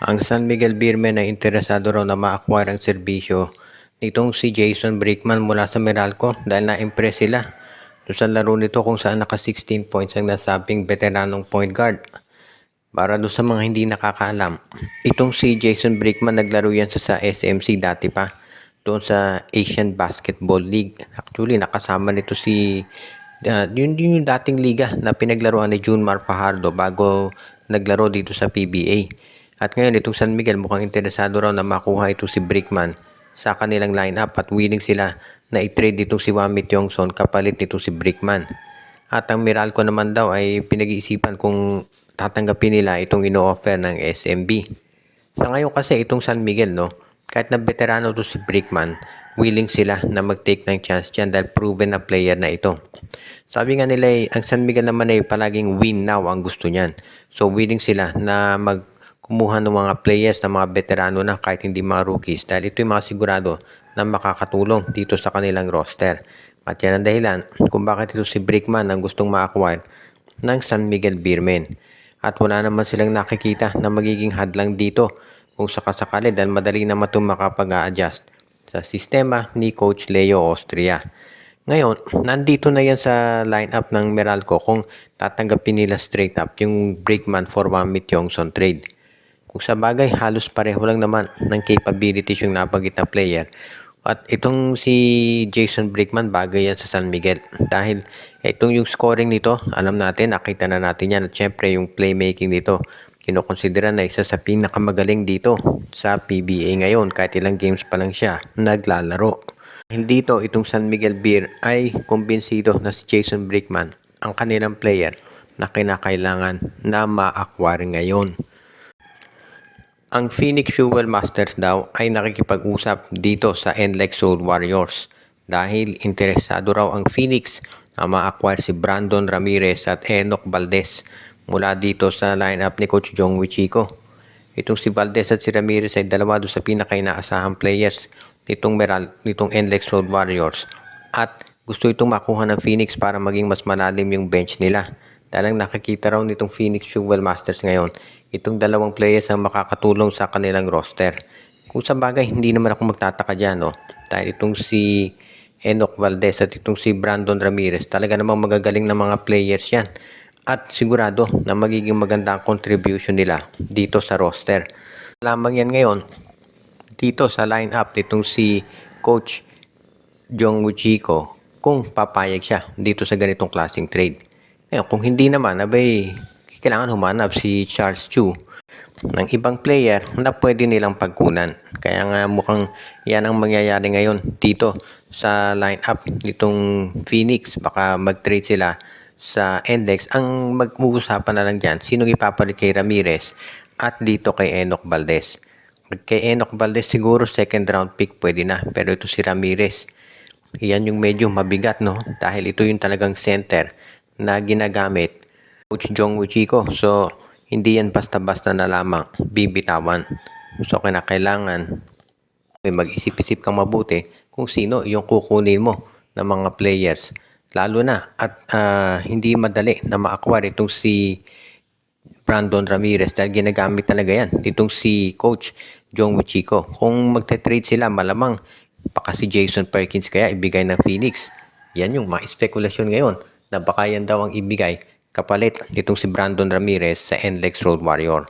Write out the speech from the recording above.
Ang San Miguel Beermen ay interesado raw na ma-acquire ang serbisyo nitong si Jason Brickman mula sa Meralco dahil na-impress sila doon sa laro nito kung saan naka 16 points ang nasabing veteranong point guard. Para doon sa mga hindi nakakaalam, itong si Jason Brickman naglaro yan sa SMC dati pa doon sa Asian Basketball League. Actually nakasama nito si yung dating liga na pinaglaruan ni Junmar Fajardo bago naglaro dito sa PBA. At ngayon itong San Miguel mukhang interesado raw na makuha ito si Brickman sa kanilang lineup at willing sila na i-trade itong si Wamit Yongson kapalit nito si Brickman. At ang Meralco naman daw ay pinag-iisipan kung tatanggapin nila itong ino-offer ng SMB. Sa ngayon kasi itong San Miguel, no, kahit na veterano to si Brickman, willing sila na mag-take ng chance dyan dahil proven na player na ito. Sabi nga nila ang San Miguel naman ay palaging win now ang gusto niyan. So willing sila na kumuha ng mga players na mga veterano na kahit hindi mga rookies dahil ito yung mga sigurado na makakatulong dito sa kanilang roster. At yan ang dahilan kung bakit ito si Brickman ang gustong ma-acquire ng San Miguel Beermen. At wala naman silang nakikita na magiging hadlang dito kung sakasakali dahil madali naman itong makapag-a-adjust sa sistema ni Coach Leo Austria. Ngayon, nandito na yan sa lineup ng Meralco kung tatanggapin nila straight up yung Brickman for Wamit Yongson trade. Kung sa bagay, halos pareho lang naman ng capabilities yung nabanggit na player. At itong si Jason Brickman, bagay yan sa San Miguel. Dahil itong yung scoring nito, alam natin, nakita na natin yan. At syempre yung playmaking nito, kinokonsidera na isa sa pinakamagaling dito sa PBA ngayon. Kahit ilang games pa lang siya naglalaro. Dahil dito, itong San Miguel Beer ay kumbinsido na si Jason Brickman ang kanilang player na kinakailangan na ma-acquire ngayon. Ang Phoenix Fuel Masters daw ay nakikipag-usap dito sa NLEX Soul Warriors dahil interesado raw ang Phoenix na ma-acquire si Brandon Ramirez at Enoch Valdez mula dito sa lineup ni Coach Jong Wichiko. Itong si Valdez at si Ramirez ay dalawa doon sa pinaka-inaasahang players nitong NLEX Soul Warriors at gusto itong makuha ng Phoenix para maging mas malalim yung bench nila. Dahil ang nakikita raw nitong Phoenix Fuel Masters ngayon, itong dalawang players ang makakatulong sa kanilang roster. Kung sa bagay, hindi naman ako magtataka dyan, no? Dahil itong si Enoch Valdez at itong si Brandon Ramirez, talaga namang magagaling na mga players yan. At sigurado na magiging maganda ang contribution nila dito sa roster. Lamang yan ngayon, dito sa lineup nitong si Coach Jong Wichiko, kung papayag siya dito sa ganitong klaseng trade. Kung hindi naman, kailangan humanap si Charles Chu ng ibang player na pwede nilang pagkunan. Kaya nga mukhang yan ang mangyayari ngayon dito sa lineup nitong Phoenix. Baka mag-trade sila sa NLEX. Ang mag-uusapan na lang dyan, sinong ipapalit kay Ramirez at dito kay Enoch Valdez. Kay Enoch Valdez siguro second round pick pwede na, pero ito si Ramirez. Yan yung medyo mabigat, no? Dahil ito yung talagang center na ginagamit Coach Jong Wichiko. So, hindi yan basta-basta na lamang bibitawan. So, kailangan mag-isip-isip kang mabuti kung sino yung kukunin mo ng mga players. Lalo na at hindi madali na ma-acquire itong si Brandon Ramirez dahil ginagamit talaga yan itong si Coach Jong Wichiko. Kung magte-trade sila, malamang baka si Jason Perkins kaya ibigay ng Phoenix. Yan yung mga spekulasyon ngayon na baka yan daw ang ibigay kapalit nitong si Brandon Ramirez sa NLEX Road Warrior.